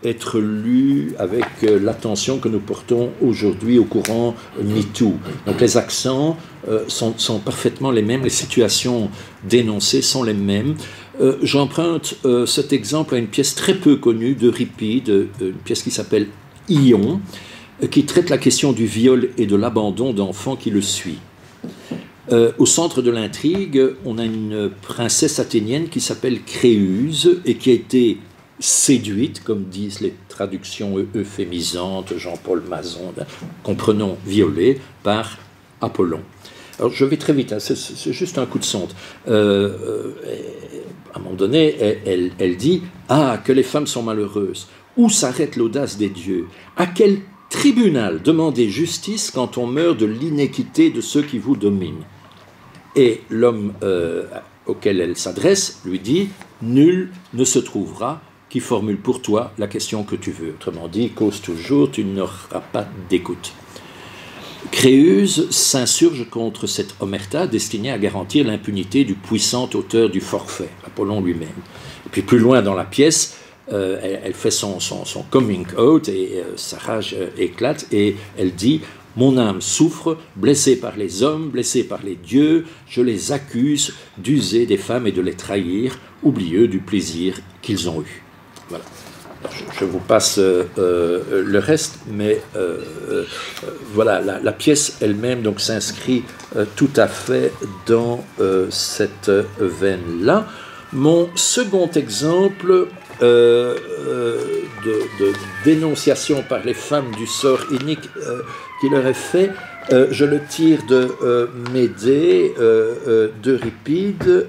être lu avec l'attention que nous portons aujourd'hui au courant MeToo. Donc les accents sont parfaitement les mêmes, les situations dénoncées sont les mêmes. J'emprunte cet exemple à une pièce très peu connue d'Euripide, une pièce qui s'appelle Ion, qui traite la question du viol et de l'abandon d'enfants qui le suit. Au centre de l'intrigue, on a une princesse athénienne qui s'appelle Créuse et qui a été séduite, comme disent les traductions euphémisantes, Jean-Paul Mazon, comprenons violée, par Apollon. Alors je vais très vite, hein, c'est juste un coup de sonde. À un moment donné, elle dit « Ah, que les femmes sont malheureuses! Où s'arrête l'audace des dieux? À quel tribunal demander justice quand on meurt de l'inéquité de ceux qui vous dominent ?» Et l'homme auquel elle s'adresse lui dit « Nul ne se trouvera qui formule pour toi la question que tu veux. » Autrement dit, cause toujours, tu n'auras pas d'écoute. Créuse s'insurge contre cette omerta destinée à garantir l'impunité du puissant auteur du forfait, Apollon lui-même. Et puis plus loin dans la pièce, elle fait son coming out et sa rage éclate et elle dit « Mon âme souffre, blessée par les hommes, blessée par les dieux, je les accuse d'user des femmes et de les trahir, oublieux du plaisir qu'ils ont eu. » Voilà. Je vous passe le reste, mais voilà, la pièce elle-même donc s'inscrit tout à fait dans cette veine-là. Mon second exemple de dénonciation par les femmes du sort inique qui leur est fait, je le tire de Médée, d'Euripide,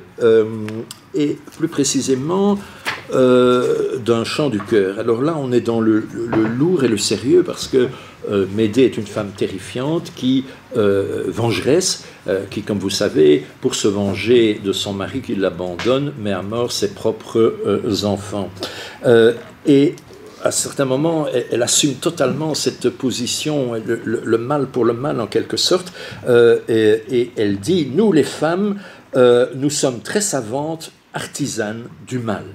et plus précisément d'un chant du cœur. Alors là, on est dans le lourd et le sérieux parce que Médée est une femme terrifiante qui, vengeresse, qui, comme vous savez, pour se venger de son mari qui l'abandonne, met à mort ses propres enfants. Et à certains moments, elle assume totalement cette position, le mal pour le mal en quelque sorte, et elle dit « Nous, les femmes, nous sommes très savantes, artisanes du mal. »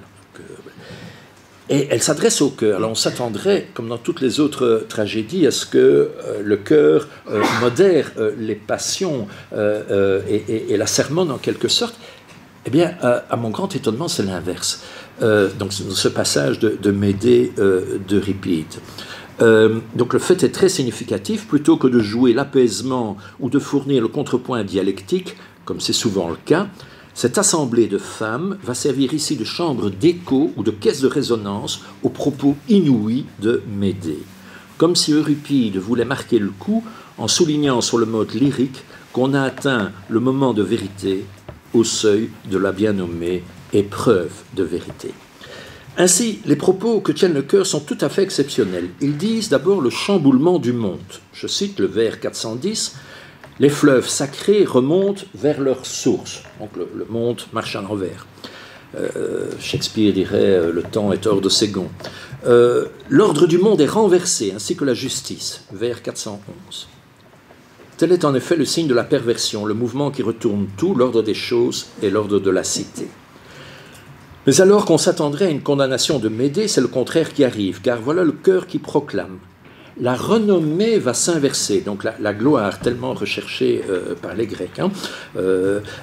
Et elle s'adresse au cœur. Alors on s'attendrait, comme dans toutes les autres tragédies, à ce que le cœur modère les passions et la sermonne en quelque sorte. Eh bien, à mon grand étonnement, c'est l'inverse. Donc ce passage de Médée d'Euripide. Donc le fait est très significatif. Plutôt que de jouer l'apaisement ou de fournir le contrepoint dialectique, comme c'est souvent le cas, cette assemblée de femmes va servir ici de chambre d'écho ou de caisse de résonance aux propos inouïs de Médée. Comme si Euripide voulait marquer le coup en soulignant sur le mode lyrique qu'on a atteint le moment de vérité au seuil de la bien nommée épreuve de vérité. Ainsi, les propos que tiennent le cœur sont tout à fait exceptionnels. Ils disent d'abord le chamboulement du monde. Je cite le vers 410. Les fleuves sacrés remontent vers leur source. Donc le monde marche à l'envers. Shakespeare dirait le temps est hors de ses gonds. L'ordre du monde est renversé, ainsi que la justice. Vers 411. Tel est en effet le signe de la perversion, le mouvement qui retourne tout, l'ordre des choses et l'ordre de la cité. Mais alors qu'on s'attendrait à une condamnation de Médée, c'est le contraire qui arrive, car voilà le cœur qui proclame. La renommée va s'inverser, donc la gloire tellement recherchée par les Grecs, hein,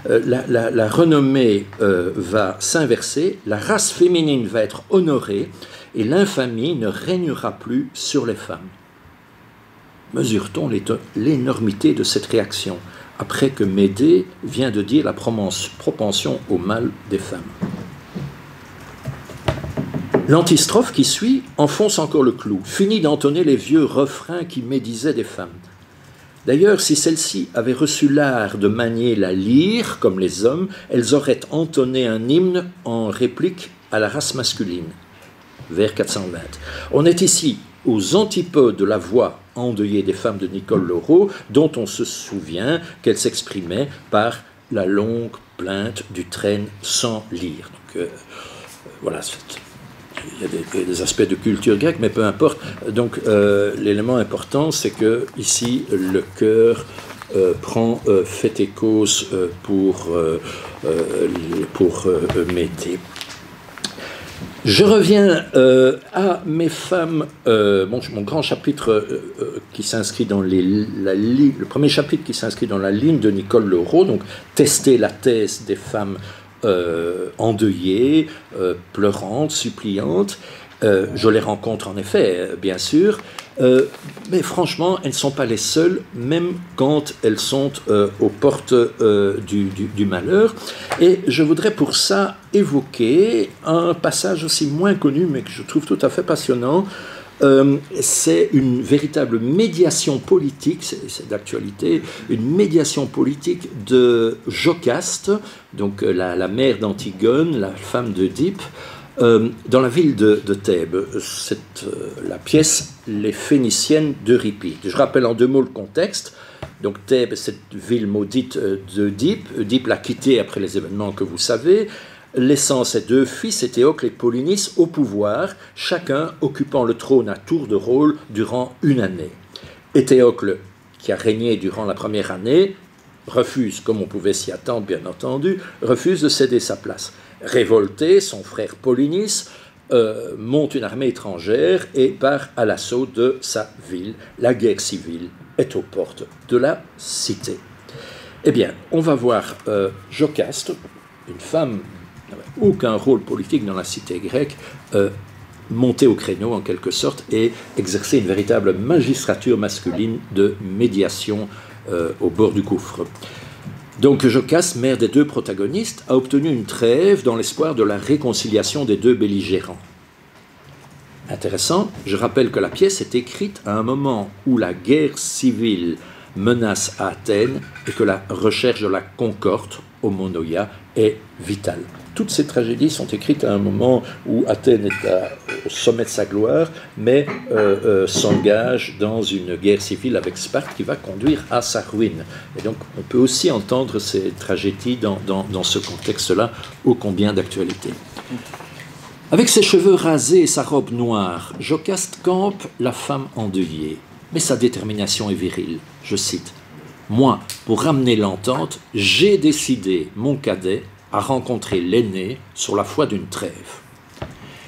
la renommée va s'inverser, la race féminine va être honorée, et l'infamie ne régnera plus sur les femmes. Mesure-t-on l'énormité de cette réaction, après que Médée vient de dire la propension au mal des femmes? L'antistrophe qui suit enfonce encore le clou, finit d'entonner les vieux refrains qui médisaient des femmes. D'ailleurs, si celles-ci avaient reçu l'art de manier la lyre, comme les hommes, elles auraient entonné un hymne en réplique à la race masculine. Vers 420. On est ici aux antipodes de la voix endeuillée des femmes de Nicole Leroux, dont on se souvient qu'elle s'exprimait par la longue plainte du traîne sans lyre. Donc, voilà, il y a des aspects de culture grecque, mais peu importe. Donc, l'élément important, c'est que ici, le chœur prend fait et cause pour Médée. Je reviens à mes femmes, mon grand chapitre qui s'inscrit dans le premier chapitre qui s'inscrit dans la ligne de Nicole Leroux, donc tester la thèse des femmes endeuillées, pleurantes, suppliantes. Je les rencontre en effet, bien sûr, mais franchement, elles ne sont pas les seules, même quand elles sont aux portes du malheur. Et je voudrais pour ça évoquer un passage aussi moins connu, mais que je trouve tout à fait passionnant. C'est une véritable médiation politique, c'est d'actualité, une médiation politique de Jocaste, donc la mère d'Antigone, la femme d'Œdipe, dans la ville de Thèbes. C'est la pièce Les Phéniciennes d'Euripide. Je rappelle en deux mots le contexte. Donc Thèbes, cette ville maudite d'Œdipe. Œdipe l'a quittée après les événements que vous savez, laissant ses deux fils, Éthéocle et Polynice, au pouvoir, chacun occupant le trône à tour de rôle durant une année. Éthéocle, qui a régné durant la première année, refuse, comme on pouvait s'y attendre bien entendu, refuse de céder sa place. Révolté, son frère Polynice monte une armée étrangère et part à l'assaut de sa ville. La guerre civile est aux portes de la cité. Eh bien, on va voir Jocaste, une femme qui n'avait aucun rôle politique dans la cité grecque, monter au créneau en quelque sorte et exercer une véritable magistrature masculine de médiation au bord du gouffre. Donc Jocaste, mère des deux protagonistes, a obtenu une trêve dans l'espoir de la réconciliation des deux belligérants. Intéressant, je rappelle que la pièce est écrite à un moment où la guerre civile menace à Athènes et que la recherche de la concorde, homonoia, est vitale. Toutes ces tragédies sont écrites à un moment où Athènes est au sommet de sa gloire, mais s'engage dans une guerre civile avec Sparte qui va conduire à sa ruine. Et donc on peut aussi entendre ces tragédies dans ce contexte-là, ô combien d'actualité. Avec ses cheveux rasés et sa robe noire, Jocaste campe la femme endeuillée. Mais sa détermination est virile. Je cite. « Moi, pour ramener l'entente, j'ai décidé, mon cadet, à rencontrer l'aîné sur la foi d'une trêve. »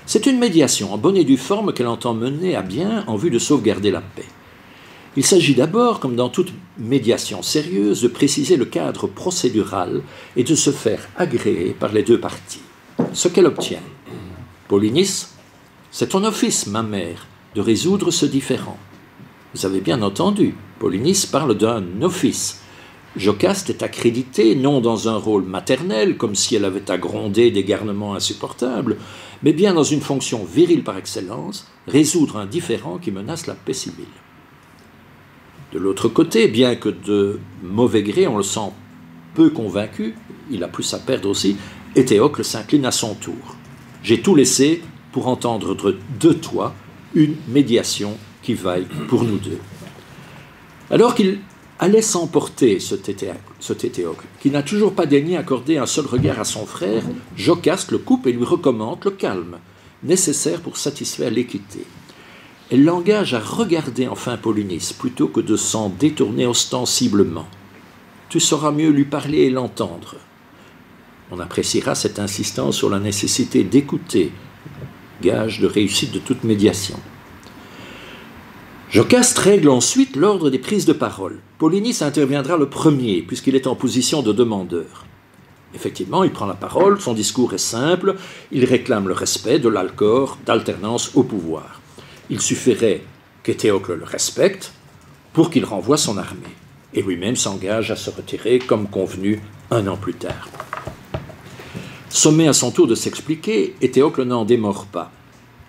C'est une médiation en bonne et due forme qu'elle entend mener à bien en vue de sauvegarder la paix. Il s'agit d'abord, comme dans toute médiation sérieuse, de préciser le cadre procédural et de se faire agréer par les deux parties. Ce qu'elle obtient. Polynice, c'est ton office, ma mère, de résoudre ce différend. Vous avez bien entendu, Polynice parle d'un office. Jocaste est accréditée non dans un rôle maternel, comme si elle avait à gronder des garnements insupportables, mais bien dans une fonction virile par excellence, résoudre un différend qui menace la paix civile. De l'autre côté, bien que de mauvais gré, on le sent peu convaincu, il a plus à perdre aussi, Éthéocle s'incline à son tour. J'ai tout laissé pour entendre de toi une médiation qui vaille pour nous deux. Alors qu'il allait s'emporter, cet Éthéocle, qui n'a toujours pas daigné accorder un seul regard à son frère, Jocaste le coupe et lui recommande le calme, nécessaire pour satisfaire l'équité. Elle l'engage à regarder enfin Polynice, plutôt que de s'en détourner ostensiblement. Tu sauras mieux lui parler et l'entendre. On appréciera cette insistance sur la nécessité d'écouter, gage de réussite de toute médiation. Jocaste règle ensuite l'ordre des prises de parole. Polynice interviendra le premier, puisqu'il est en position de demandeur. Effectivement, il prend la parole, son discours est simple, il réclame le respect de l'alcor d'alternance au pouvoir. Il suffirait qu'Éthéocle le respecte pour qu'il renvoie son armée, et lui-même s'engage à se retirer comme convenu un an plus tard. Sommé à son tour de s'expliquer, Éthéocle n'en démord pas.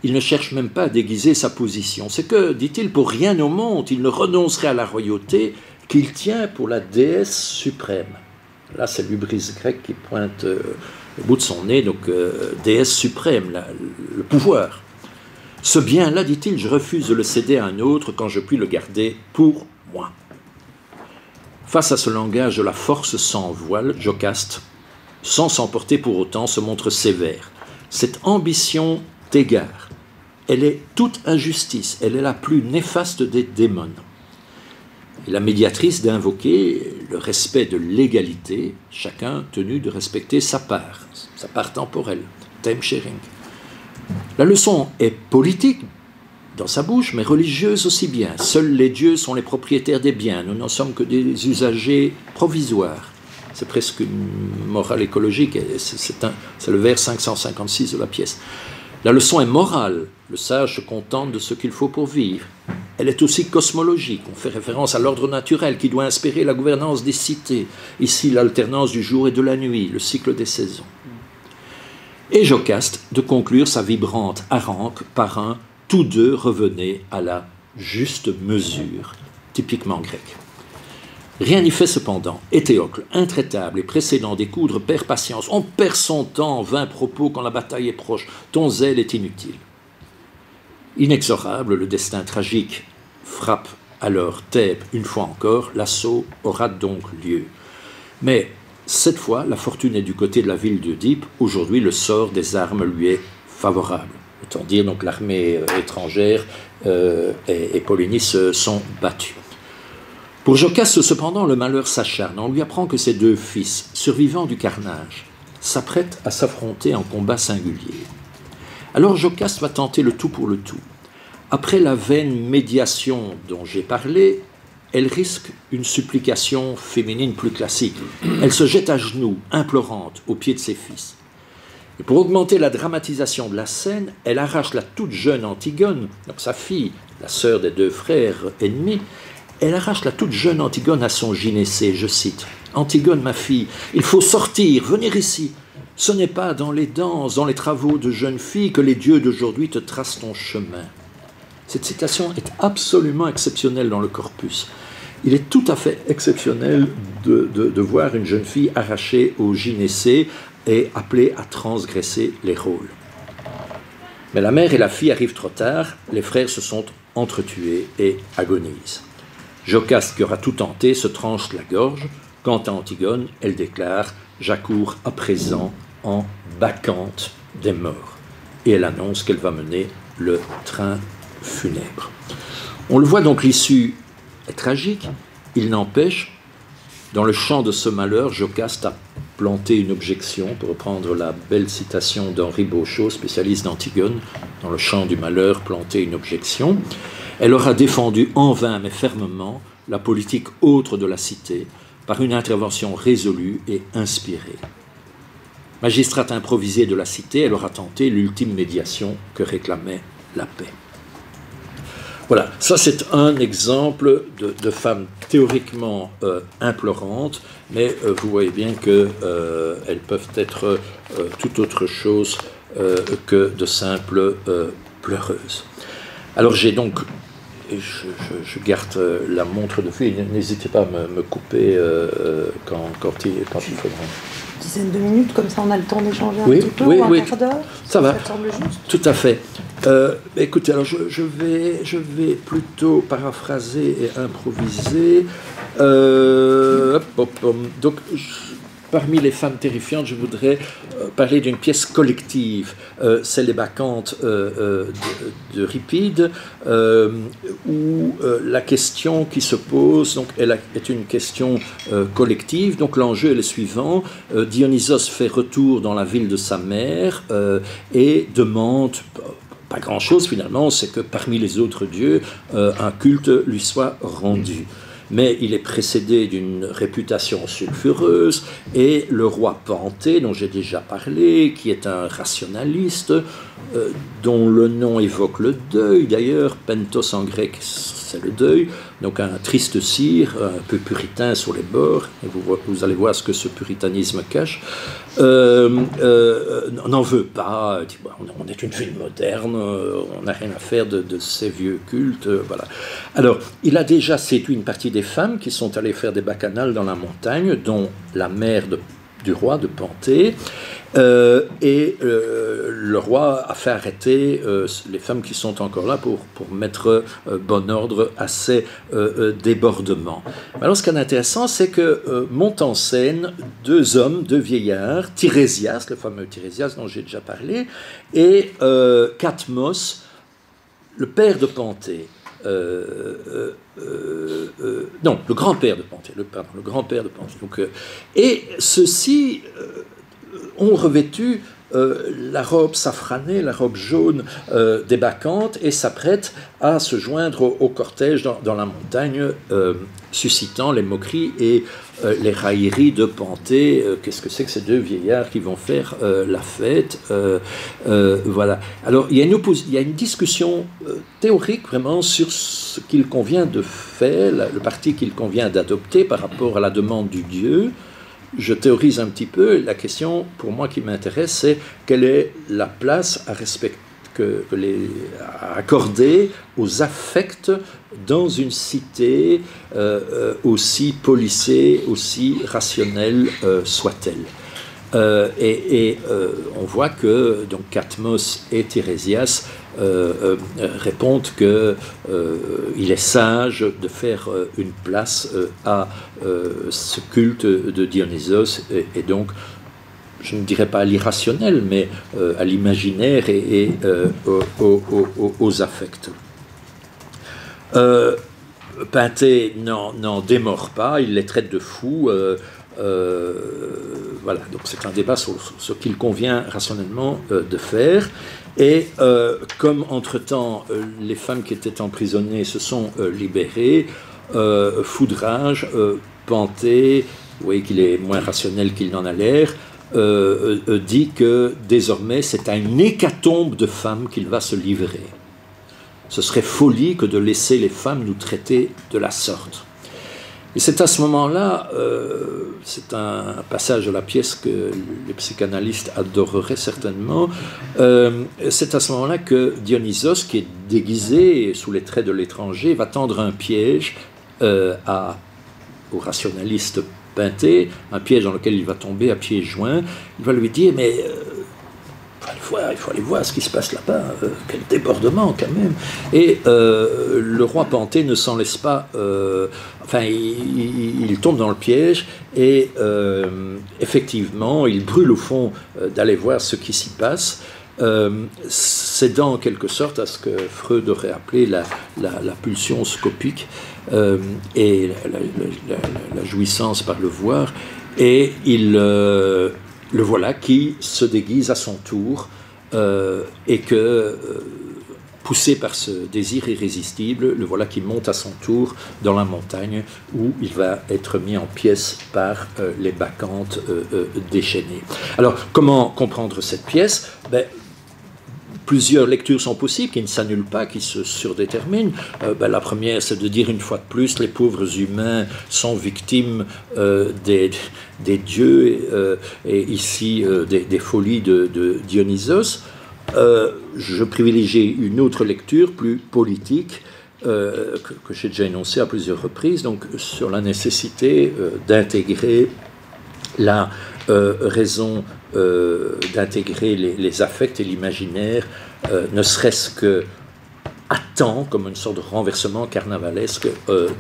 Il ne cherche même pas à déguiser sa position. C'est que, dit-il, pour rien au monde, il ne renoncerait à la royauté qu'il tient pour la déesse suprême. Là, c'est l'hubris grec qui pointe au bout de son nez, donc déesse suprême, le pouvoir. Ce bien-là, dit-il, je refuse de le céder à un autre quand je puis le garder pour moi. Face à ce langage de la force sans voile, Jocaste, sans s'emporter pour autant, se montre sévère. Cette ambition t'égare. Elle est toute injustice, elle est la plus néfaste des démons. Et la médiatrice d'invoquer le respect de l'égalité, chacun tenu de respecter sa part temporelle, time sharing. La leçon est politique dans sa bouche, mais religieuse aussi bien. Seuls les dieux sont les propriétaires des biens, nous n'en sommes que des usagers provisoires. C'est presque une morale écologique, c'est le vers 556 de la pièce. La leçon est morale, le sage se contente de ce qu'il faut pour vivre. Elle est aussi cosmologique, on fait référence à l'ordre naturel qui doit inspirer la gouvernance des cités. Ici, l'alternance du jour et de la nuit, le cycle des saisons. Et Jocaste de conclure sa vibrante harangue par un « tous deux revenaient à la juste mesure », typiquement grec. Rien n'y fait cependant. Éthéocle, intraitable et précédant découdre, perd patience. On perd son temps en vains propos quand la bataille est proche. Ton zèle est inutile. Inexorable, le destin tragique frappe alors Thèbes une fois encore. L'assaut aura donc lieu. Mais cette fois, la fortune est du côté de la ville d'Oedipe. Aujourd'hui, le sort des armes lui est favorable. Autant dire, donc l'armée étrangère et Polynice sont battus. Pour Jocaste, cependant, le malheur s'acharne. On lui apprend que ses deux fils, survivants du carnage, s'apprêtent à s'affronter en combat singulier. Alors Jocaste va tenter le tout pour le tout. Après la vaine médiation dont j'ai parlé, elle risque une supplication féminine plus classique. Elle se jette à genoux, implorante, aux pieds de ses fils. Et pour augmenter la dramatisation de la scène, elle arrache la toute jeune Antigone, donc sa fille, la sœur des deux frères ennemis, elle arrache la toute jeune Antigone à son gynécée, je cite. « Antigone, ma fille, il faut sortir, venir ici. Ce n'est pas dans les danses, dans les travaux de jeune fille que les dieux d'aujourd'hui te tracent ton chemin. » Cette citation est absolument exceptionnelle dans le corpus. Il est tout à fait exceptionnel de voir une jeune fille arrachée au gynécée et appelée à transgresser les rôles. Mais la mère et la fille arrivent trop tard, les frères se sont entretués et agonisent. Jocaste, qui aura tout tenté, se tranche la gorge. Quant à Antigone, elle déclare « J'accours à présent en bacchante des morts ». Et elle annonce qu'elle va mener le train funèbre. On le voit donc, l'issue est tragique. Il n'empêche, dans le champ de ce malheur, Jocaste a planté une objection, pour reprendre la belle citation d'Henri Beauchot, spécialiste d'Antigone, dans le champ du malheur, planter une objection. Elle aura défendu en vain mais fermement la politique autre de la cité par une intervention résolue et inspirée. Magistrate improvisée de la cité, elle aura tenté l'ultime médiation que réclamait la paix. Voilà, ça c'est un exemple de femme théoriquement implorante, mais vous voyez bien qu'elles peuvent être tout autre chose que de simples pleureuses. Alors j'ai donc... Je garde la montre de feu. N'hésitez pas à me couper quand il faudra. Une dizaine de minutes, comme ça on a le temps d'échanger un petit peu, ou un quart d'heure. Ça va. Ça te semble juste ? Tout à fait. Écoutez, alors je vais plutôt paraphraser et improviser. Donc, parmi les femmes terrifiantes, je voudrais parler d'une pièce collective, c'est les Bacchantes d'Euripide, où la question qui se pose donc, est une question collective. Donc l'enjeu est le suivant. Dionysos fait retour dans la ville de sa mère et demande... Pas grand-chose finalement, c'est que parmi les autres dieux, un culte lui soit rendu. mais il est précédé d'une réputation sulfureuse, et le roi Panthée, dont j'ai déjà parlé, qui est un rationaliste, dont le nom évoque le deuil, d'ailleurs, pentos en grec, c'est le deuil, donc un triste cire, un peu puritain sur les bords, et vous allez voir ce que ce puritanisme cache, n'en veut pas, dit, on est une ville moderne, on n'a rien à faire de ces vieux cultes, voilà. Alors, il a déjà séduit une partie des femmes qui sont allées faire des bacchanales dans la montagne, dont la mère du roi de Panthée, et le roi a fait arrêter les femmes qui sont encore là pour mettre bon ordre à ces débordements. Alors ce qui est intéressant, c'est que montent en scène deux vieillards, Tirésias, le fameux Tirésias dont j'ai déjà parlé, et Catmos, le père de Panthée. Non, le grand-père de Panthée, le grand-père de Panthée. Donc, et ceux-ci ont revêtu la robe safranée, la robe jaune des Bacchantes, et s'apprêtent à se joindre au cortège dans la montagne, suscitant les moqueries et les railleries de Panthée. Qu'est-ce que c'est que ces deux vieillards qui vont faire la fête, voilà. Alors, il y a une discussion théorique vraiment sur ce qu'il convient de faire, le parti qu'il convient d'adopter par rapport à la demande du Dieu. Je théorise un petit peu. La question, pour moi, qui m'intéresse, c'est quelle est la place à accorder aux affects dans une cité aussi policée, aussi rationnelle soit-elle. On voit que donc Catmos et Tirésias répondent qu'il est sage de faire une place à ce culte de Dionysos, et donc je ne dirais pas à l'irrationnel, mais à l'imaginaire et aux affects. Panthée n'en démord pas, il les traite de fous. Voilà, donc c'est un débat sur ce qu'il convient rationnellement de faire. Et comme entre-temps les femmes qui étaient emprisonnées se sont libérées, Foudrage, Panthée, vous voyez qu'il est moins rationnel qu'il n'en a l'air, dit que désormais c'est à une hécatombe de femmes qu'il va se livrer. Ce serait folie que de laisser les femmes nous traiter de la sorte. Et c'est à ce moment-là, c'est un passage de la pièce que les psychanalystes adoreraient certainement, c'est à ce moment-là que Dionysos, qui est déguisé sous les traits de l'étranger, va tendre un piège au rationaliste Panthée, un piège dans lequel il va tomber à pieds joints. Il va lui dire, mais il faut aller voir ce qui se passe là-bas, quel débordement quand même. Et le roi Panthée ne s'en laisse pas, il tombe dans le piège, et effectivement, il brûle au fond d'aller voir ce qui s'y passe, cédant en quelque sorte à ce que Freud aurait appelé la pulsion scopique, et la jouissance par le voir, et le voilà qui se déguise à son tour, et que, poussé par ce désir irrésistible, le voilà qui monte à son tour dans la montagne, où il va être mis en pièces par les Bacchantes déchaînées. Alors, comment comprendre cette pièce ? Plusieurs lectures sont possibles, qui ne s'annulent pas, qui se surdéterminent. La première, c'est de dire une fois de plus, les pauvres humains sont victimes des dieux, et ici des folies de Dionysos. Je privilégie une autre lecture, plus politique, que j'ai déjà énoncée à plusieurs reprises, donc sur la nécessité d'intégrer la raison, d'intégrer les affects et l'imaginaire, ne serait-ce que à temps, comme une sorte de renversement carnavalesque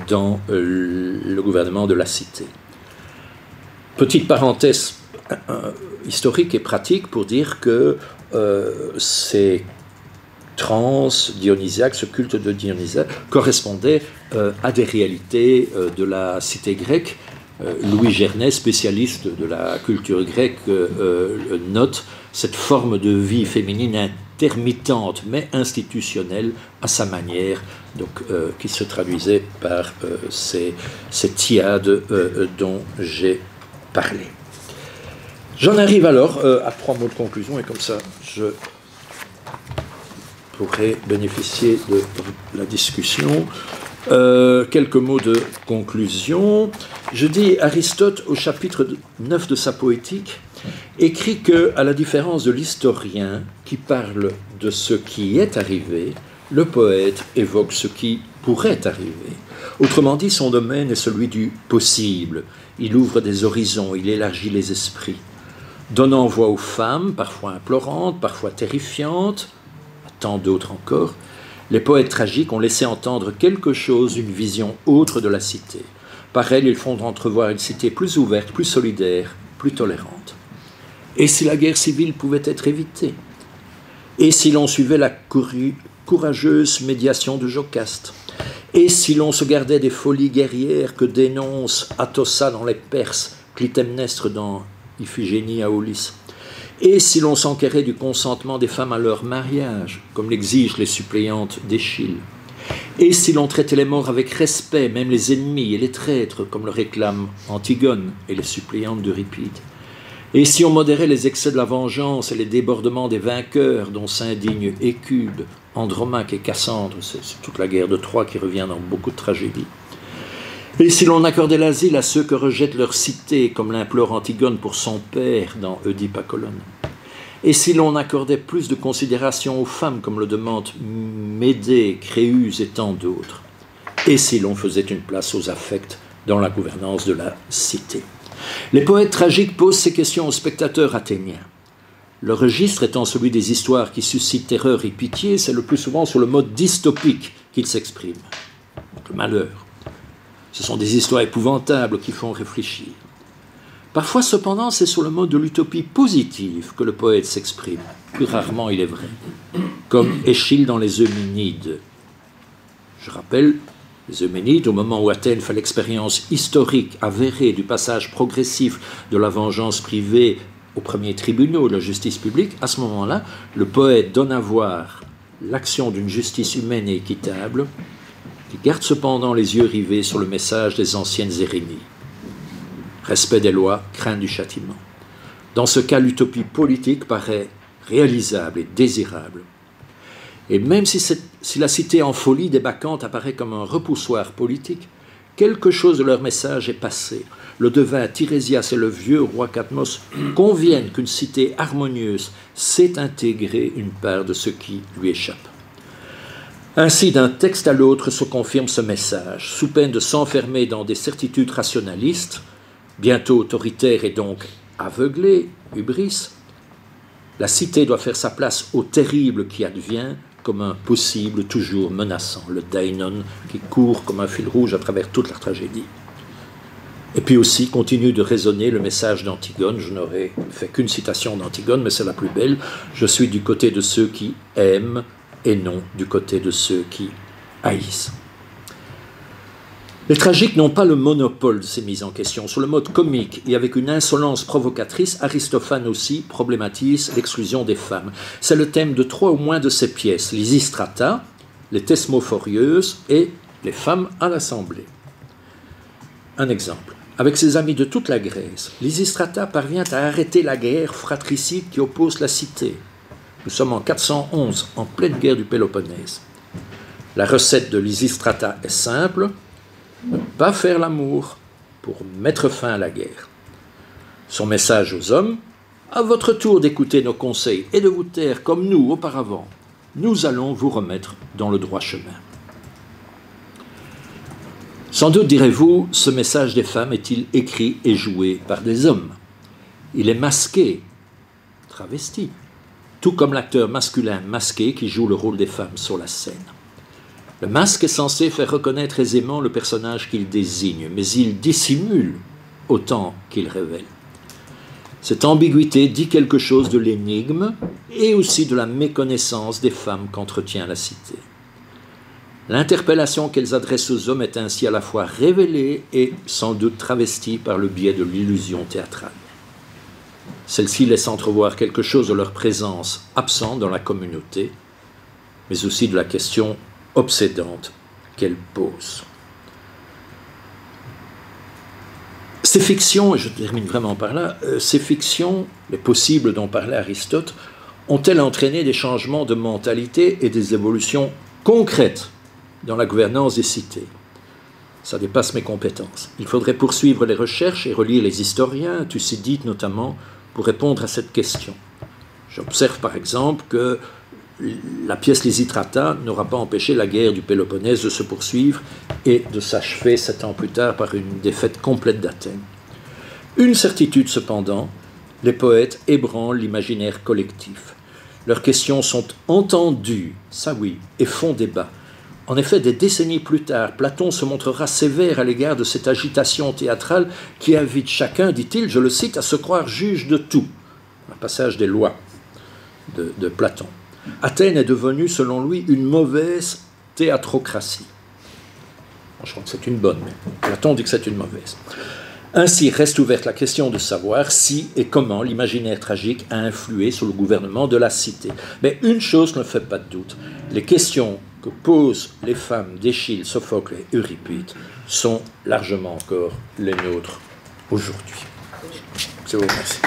dans le gouvernement de la cité. Petite parenthèse historique et pratique pour dire que ces trans dionysiaques, ce culte de Dionysos, correspondait à des réalités de la cité grecque. Louis Gernet, spécialiste de la culture grecque, note cette forme de vie féminine intermittente mais institutionnelle à sa manière donc, qui se traduisait par ces tiades dont j'ai parlé. J'en arrive alors à 3 mots de conclusion, et comme ça, je pourrai bénéficier de la discussion. Quelques mots de conclusion. Je dis, Aristote, au chapitre 9 de sa Poétique, écrit que, à la différence de l'historien qui parle de ce qui est arrivé, le poète évoque ce qui pourrait arriver. Autrement dit, son domaine est celui du possible. Il ouvre des horizons, il élargit les esprits. Donnant voix aux femmes, parfois implorantes, parfois terrifiantes, à tant d'autres encore, les poètes tragiques ont laissé entendre quelque chose, une vision autre de la cité. Par elle, ils font entrevoir une cité plus ouverte, plus solidaire, plus tolérante. Et si la guerre civile pouvait être évitée? Et si l'on suivait la courageuse médiation de Jocaste? Et si l'on se gardait des folies guerrières que dénonce Atossa dans les Perses, Clytemnestre dans Iphigénie à Aulis? Et si l'on s'enquérait du consentement des femmes à leur mariage, comme l'exigent les suppléantes d'Échille? Et si l'on traitait les morts avec respect, même les ennemis et les traîtres, comme le réclament Antigone et les suppléantes d'Euripide? Et si on modérait les excès de la vengeance et les débordements des vainqueurs, dont s'indignent Écube, Andromaque et Cassandre, c'est toute la guerre de Troie qui revient dans beaucoup de tragédies? Et si l'on accordait l'asile à ceux que rejette leur cité, comme l'implore Antigone pour son père dans Oedipe à Colonne? Et si l'on accordait plus de considération aux femmes, comme le demandent Médée, Créuse et tant d'autres? Et si l'on faisait une place aux affects dans la gouvernance de la cité? Les poètes tragiques posent ces questions aux spectateurs athéniens. Le registre étant celui des histoires qui suscitent terreur et pitié, c'est le plus souvent sur le mode dystopique qu'ils s'expriment. Donc le malheur. Ce sont des histoires épouvantables qui font réfléchir. Parfois, cependant, c'est sur le mode de l'utopie positive que le poète s'exprime. Plus rarement, il est vrai. Comme Échille dans les Euménides. Je rappelle, les Euménides, au moment où Athènes fait l'expérience historique avérée du passage progressif de la vengeance privée aux premiers tribunaux de la justice publique, à ce moment-là, le poète donne à voir l'action d'une justice humaine et équitable, qui garde cependant les yeux rivés sur le message des anciennes hérémies. Respect des lois, crainte du châtiment. Dans ce cas, l'utopie politique paraît réalisable et désirable. Et même si la cité en folie des Bacchantes apparaît comme un repoussoir politique, quelque chose de leur message est passé. Le devin Tirésias et le vieux roi Cadmos conviennent qu'une cité harmonieuse sait intégrer une part de ce qui lui échappe. Ainsi, d'un texte à l'autre se confirme ce message, sous peine de s'enfermer dans des certitudes rationalistes, bientôt autoritaires et donc aveuglées, hubris. La cité doit faire sa place au terrible qui advient, comme un possible toujours menaçant, le Dainon qui court comme un fil rouge à travers toute la tragédie. Et puis aussi continue de résonner le message d'Antigone. Je n'aurais fait qu'une citation d'Antigone, mais c'est la plus belle. Je suis du côté de ceux qui aiment et non du côté de ceux qui haïssent. Les tragiques n'ont pas le monopole de ces mises en question. Sur le mode comique et avec une insolence provocatrice, Aristophane aussi problématise l'exclusion des femmes. C'est le thème de 3 ou moins de ses pièces, Lysistrata, les Thesmophorieuses et les femmes à l'Assemblée. Un exemple. Avec ses amis de toute la Grèce, Lysistrata parvient à arrêter la guerre fratricide qui oppose la cité. Nous sommes en 411, en pleine guerre du Péloponnèse. La recette de Lysistrata est simple: ne pas faire l'amour pour mettre fin à la guerre. Son message aux hommes: à votre tour d'écouter nos conseils et de vous taire comme nous auparavant, nous allons vous remettre dans le droit chemin. Sans doute direz-vous, ce message des femmes est-il écrit et joué par des hommes? Il est masqué, travesti, tout comme l'acteur masculin masqué qui joue le rôle des femmes sur la scène. Le masque est censé faire reconnaître aisément le personnage qu'il désigne, mais il dissimule autant qu'il révèle. Cette ambiguïté dit quelque chose de l'énigme et aussi de la méconnaissance des femmes qu'entretient la cité. L'interpellation qu'elles adressent aux hommes est ainsi à la fois révélée et sans doute travestie par le biais de l'illusion théâtrale. Celle-ci laisse entrevoir quelque chose de leur présence absente dans la communauté, mais aussi de la question obsédante qu'elle pose. Ces fictions, et je termine vraiment par là, ces fictions, les possibles dont parlait Aristote, ont-elles entraîné des changements de mentalité et des évolutions concrètes dans la gouvernance des cités? Ça dépasse mes compétences. Il faudrait poursuivre les recherches et relire les historiens, Thucydide notamment, pour répondre à cette question. J'observe par exemple que la pièce Lysistrata n'aura pas empêché la guerre du Péloponnèse de se poursuivre et de s'achever 7 ans plus tard par une défaite complète d'Athènes. Une certitude cependant, les poètes ébranlent l'imaginaire collectif. Leurs questions sont entendues, ça oui, et font débat. En effet, des décennies plus tard, Platon se montrera sévère à l'égard de cette agitation théâtrale qui invite chacun, dit-il, je le cite, à se croire juge de tout. Un passage des lois de Platon. Athènes est devenue, selon lui, une mauvaise théâtrocratie. Je crois que c'est une bonne, mais Platon dit que c'est une mauvaise. Ainsi reste ouverte la question de savoir si et comment l'imaginaire tragique a influé sur le gouvernement de la cité. Mais une chose ne fait pas de doute, les questions que posent les femmes d'Échille, Sophocle et Euripide sont largement encore les nôtres aujourd'hui. Je vous remercie.